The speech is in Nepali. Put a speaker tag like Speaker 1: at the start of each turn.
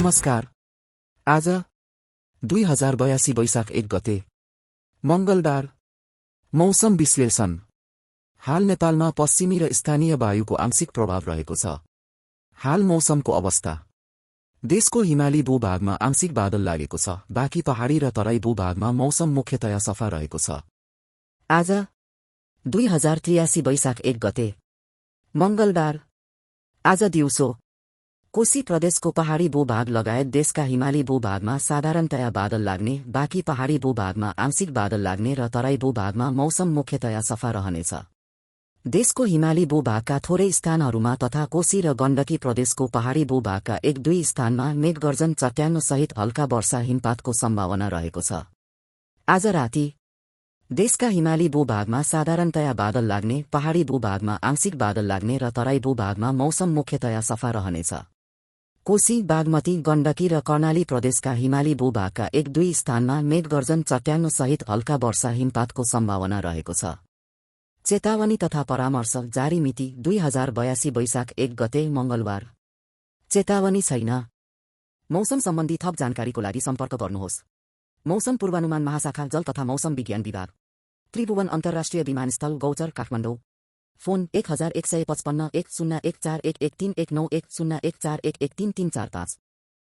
Speaker 1: नमस्कार। आज 2082 वैशाख 1 गते मंगलबार। मौसम विश्लेषण। हाल नेपालमा पश्चिमी र स्थानीय वायुको आंशिक प्रभाव रहेको छ। हाल मौसमको अवस्था। देशको हिमाली भूभागमा आंशिक बादल लागेको छ, बाँकी पहाडी र तराई भूभागमा मौसम मुख्यतया सफा रहेको छ। आज 2083 वैशाख 1 गते मंगलबार। आज दिउँसो कोशी प्रदेशको पहाडी भूभाग लगायत देशका हिमाली भूभागमा साधारणतया बादल लाग्ने, बाँकी पहाडी भूभागमा आंशिक बादल लाग्ने र तराई भूभागमा मौसम मुख्यतया सफा रहनेछ। देशको हिमाली भूभागका थोरै स्थानहरूमा तथा कोशी र गण्डकी प्रदेशको पहाडी भूभागका 1-2 स्थानमा मेघगर्जन चट्याङ्गसहित हल्का वर्षा हिमपातको सम्भावना रहेको छ। आज राति देशका हिमाली भूभागमा साधारणतया बादल लाग्ने, पहाडी भूभागमा आंशिक बादल लाग्ने र तराई भूभागमा मौसम मुख्यतया सफा रहनेछ। कोशी, बागमती, गण्डकी र कर्णाली प्रदेशका हिमाली भूभागका 1-2 स्थानमा मेघगर्जन चट्याङ्गसहित हल्का वर्षा हिमपातको सम्भावना रहेको छ। चेतावनी तथा परामर्श जारी मिति 2082 वैशाख 1 गते मंगलबार। चेतावनी छैन। मौसम सम्बन्धी थप जानकारीको लागि सम्पर्क गर्नुहोस्। मौसम पूर्वानुमान महाशाखा, जल तथा मौसम विज्ञान विभाग, त्रिभुवन अन्तर्राष्ट्रिय विमानस्थल, गौचर, काठमाडौँ। फोन 1155 1014113119 1014113345।